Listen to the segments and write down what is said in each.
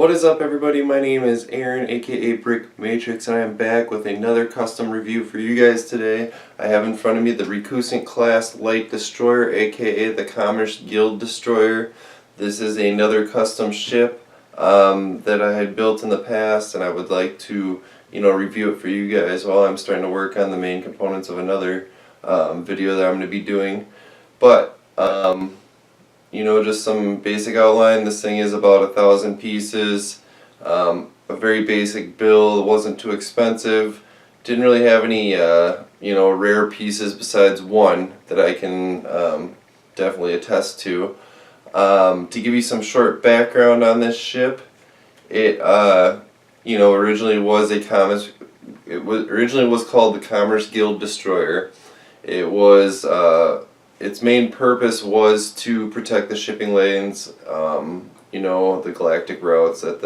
What is up, everybody? My name is Aaron, aka Brick Matrix, and I am back with another custom review for you guys today. I have in front of me the Recusant class Light Destroyer, aka the Commerce Guild Destroyer. This is another custom ship that I had built in the past, and I would like to, review it for you guys while I'm starting to work on the main components of another video that I'm going to be doing. But just some basic outline. This thing is about 1,000 pieces. A very basic build. It wasn't too expensive. Didn't really have any rare pieces besides one that I can definitely attest to. To give you some short background on this ship, it originally was originally was called the Commerce Guild Destroyer. It was its main purpose was to protect the shipping lanes, the galactic routes that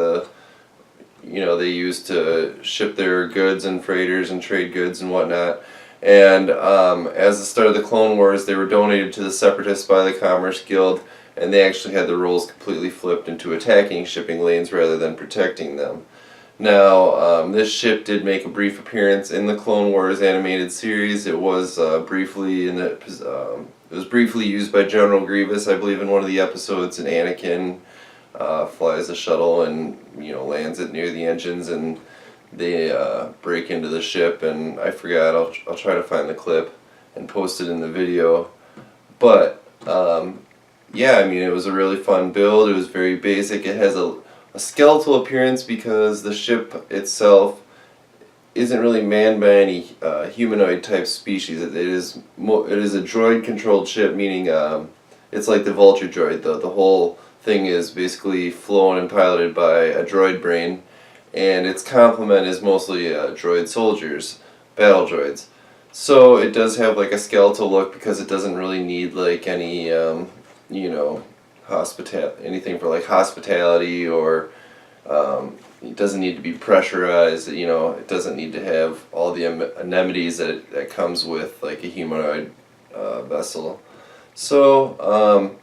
they use to ship their goods and freighters and trade goods and whatnot. And as the start of the Clone Wars, they were donated to the Separatists by the Commerce Guild, and they actually had the roles completely flipped into attacking shipping lanes rather than protecting them. Now, this ship did make a brief appearance in the Clone Wars animated series. It was briefly used by General Grievous, I believe, in one of the episodes. And Anakin flies a shuttle and lands it near the engines, and they break into the ship. And I forgot. I'll try to find the clip and post it in the video. But it was a really fun build. It was very basic. It has a skeletal appearance because the ship itself isn't really manned by any humanoid type species. It is a droid controlled ship, meaning it's like the Vulture droid. The whole thing is basically flown and piloted by a droid brain, and its complement is mostly droid soldiers, battle droids. So it does have like a skeletal look because it doesn't really need like any anything for like hospitality, or it doesn't need to be pressurized. It doesn't need to have all the amenities that comes with like a humanoid vessel. So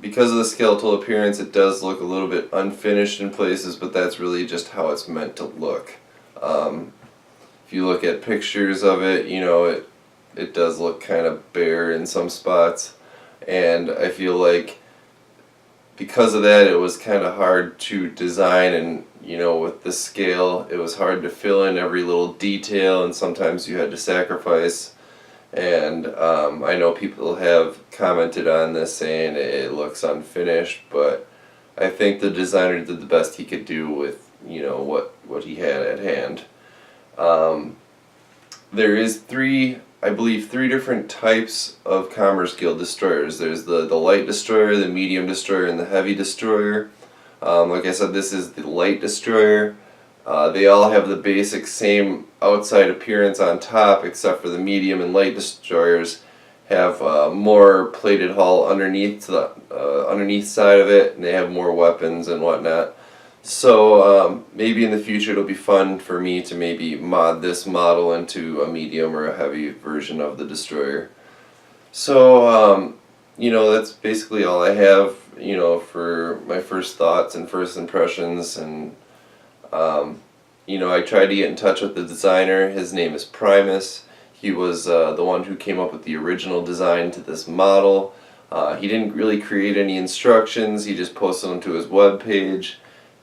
because of the skeletal appearance, it does look a little bit unfinished in places, but that's really just how it's meant to look. If you look at pictures of it, it does look kind of bare in some spots. And I feel like because of that, it was kind of hard to design, and with the scale, it was hard to fill in every little detail, and sometimes you had to sacrifice. And I know people have commented on this saying it looks unfinished, but I think the designer did the best he could do with what he had at hand. There is I believe three different types of Commerce Guild destroyers. There's the light destroyer, the medium destroyer, and the heavy destroyer. Like I said, this is the light destroyer. They all have the basic same outside appearance on top, except for the medium and light destroyers have more plated hull underneath the underneath side of it, and they have more weapons and whatnot. So maybe in the future it'll be fun for me to maybe mod this model into a medium or a heavy version of the destroyer. So that's basically all I have for my first thoughts and first impressions. And I tried to get in touch with the designer. His name is Primus. He was the one who came up with the original design to this model. He didn't really create any instructions. He just posted them to his webpage,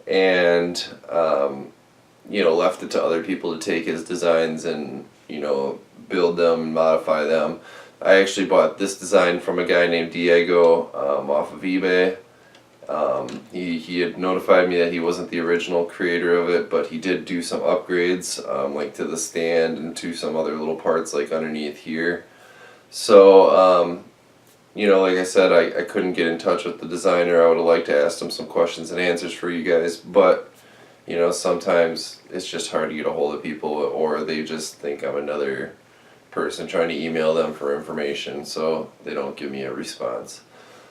and left it to other people to take his designs and build them and modify them. I actually bought this design from a guy named Diego off of eBay. He had notified me that he wasn't the original creator of it, but he did do some upgrades, like to the stand and to some other little parts like underneath here. So like I said, I couldn't get in touch with the designer. I would have liked to ask him some questions and answers for you guys, but sometimes it's just hard to get a hold of people, or they just think I'm another person trying to email them for information, so they don't give me a response.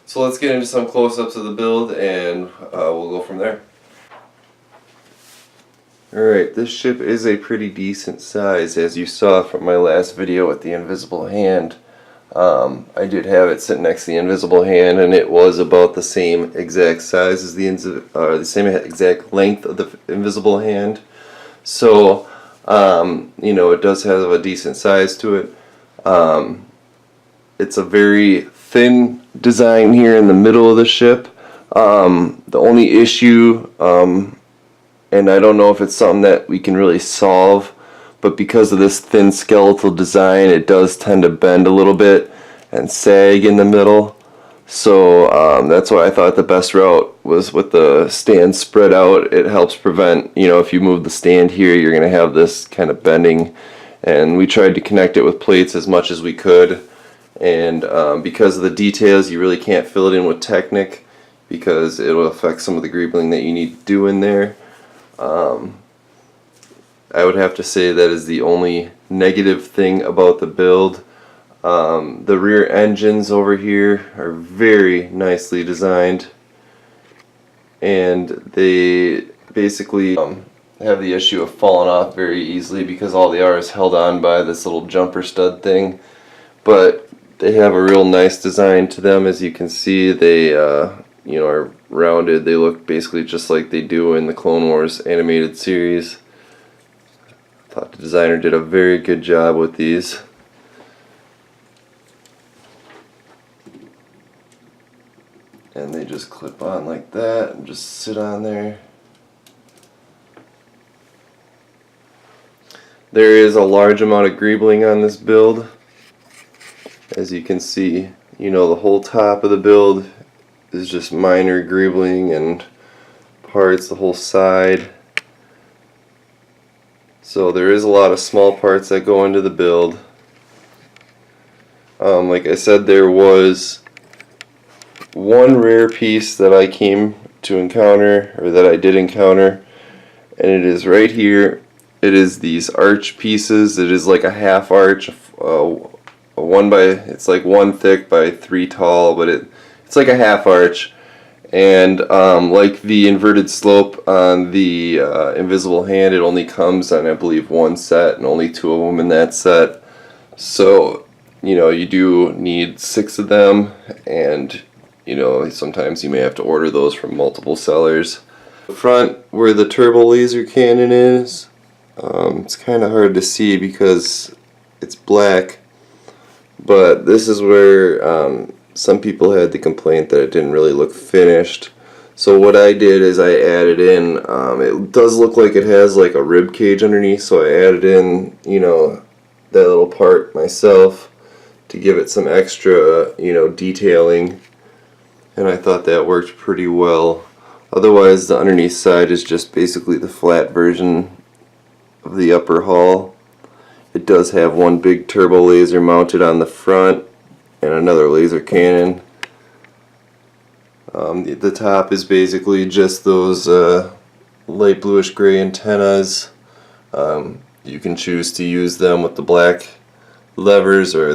So let's get into some close-ups of the build, and we'll go from there. Alright, this ship is a pretty decent size, as you saw from my last video with the invisible hand. I did have it sitting next to the invisible hand, and it was about the same exact size as the same exact length of the invisible hand. So, you know, it does have a decent size to it. It's a very thin design here in the middle of the ship. The only issue, and I don't know if it's something that we can really solve, but because of this thin skeletal design, it does tend to bend a little bit and sag in the middle. So that's why I thought the best route was with the stand spread out. It helps prevent, you know, if you move the stand here, you're going to have this kind of bending. And we tried to connect it with plates as much as we could. And because of the details, you really can't fill it in with Technic because it will affect some of the greebling that you need to do in there. I would have to say that is the only negative thing about the build. The rear engines over here are very nicely designed, and they basically have the issue of falling off very easily because all they are is held on by this little jumper stud thing. But they have a real nice design to them. As you can see, they you know, are rounded. They look basically just like they do in the Clone Wars animated series. I thought the designer did a very good job with these. And they just clip on like that and just sit on there. There is a large amount of greebling on this build. As you can see, you know, the whole top of the build is just minor greebling and parts, the whole side. So there is a lot of small parts that go into the build. Like I said, there was one rare piece that I came to encounter, or that I did encounter, and it is right here. It is these arch pieces. It is like a half arch, it's like 1 thick by 3 tall, but it's like a half arch. And like the inverted slope on the invisible hand, it only comes on, I believe, 1 set, and only 2 of them in that set. So, you know, you do need 6 of them, and you know, sometimes you may have to order those from multiple sellers. The front, where the turbo laser cannon is, it's kind of hard to see because it's black, but this is where some people had the complaint that it didn't really look finished. So what I did is I added in, it does look like it has like a rib cage underneath, so I added in, you know, that little part myself to give it some extra, you know, detailing. And I thought that worked pretty well. Otherwise, the underneath side is just basically the flat version of the upper hull. It does have one big turbo laser mounted on the front and another laser cannon. The top is basically just those light bluish gray antennas. You can choose to use them with the black levers, or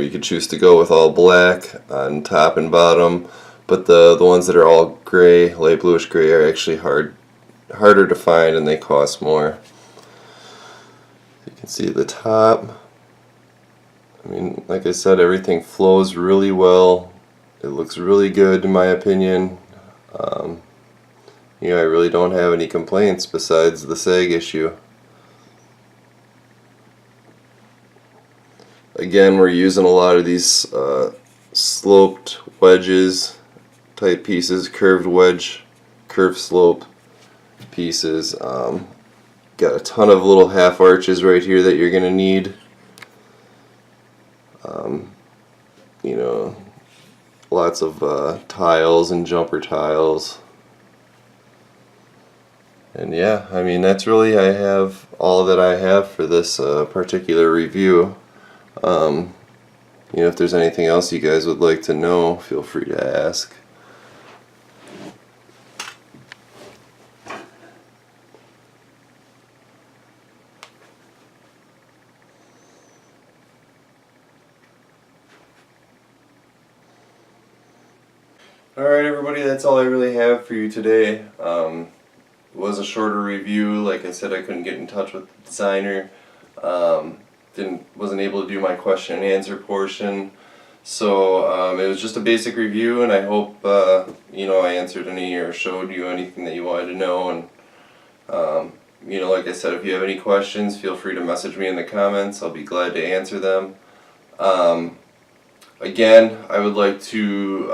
you could choose to go with all black on top and bottom, but the ones that are all gray, light bluish gray, are actually harder to find, and they cost more. You can see the top. I mean, like I said, everything flows really well. It looks really good in my opinion. You know, I really don't have any complaints besides the sag issue. Again, we're using a lot of these sloped wedges type pieces, curved wedge, curved slope pieces. Got a ton of little half arches right here that you're going to need. You know, lots of tiles and jumper tiles. And yeah, I mean, that's really, I have all that I have for this particular review. You know, if there's anything else you guys would like to know, feel free to ask. Alright everybody, that's all I really have for you today. It was a shorter review. Like I said, I couldn't get in touch with the designer. wasn't able to do my question and answer portion. So it was just a basic review, and I hope I answered any or showed you anything that you wanted to know. And like I said, if you have any questions, feel free to message me in the comments. I'll be glad to answer them. Again, I would like to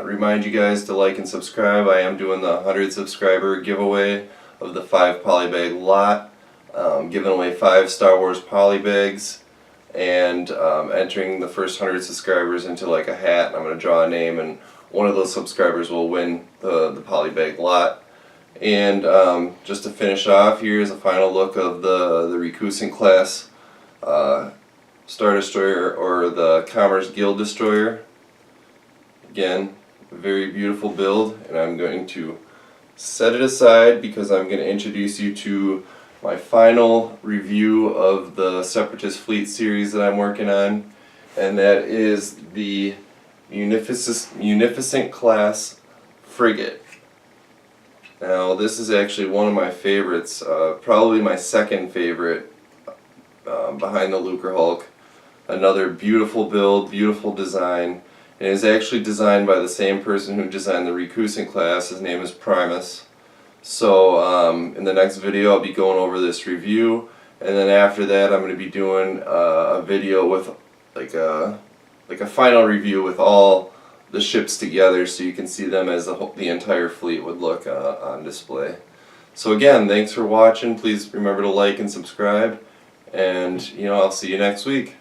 remind you guys to like and subscribe. I am doing the 100 subscriber giveaway of the 5 polybag lot, giving away 5 Star Wars polybags, and entering the first 100 subscribers into like a hat. And I'm going to draw a name, and one of those subscribers will win the polybag lot. And just to finish off, here's a final look of the Recusant class Star Destroyer, or the Commerce Guild Destroyer. Again, a very beautiful build, and I'm going to set it aside because I'm going to introduce you to my final review of the Separatist Fleet series that I'm working on, and that is the Munificent class frigate. Now, this is actually one of my favorites, probably my second favorite behind the Lucre Hulk. Another beautiful build, beautiful design, and it is actually designed by the same person who designed the Recusant class. His name is Primus. So in the next video I'll be going over this review, and then after that I'm going to be doing a video with like a final review with all the ships together, so you can see them as the entire fleet would look on display. So again, thanks for watching. Please remember to like and subscribe, and I'll see you next week.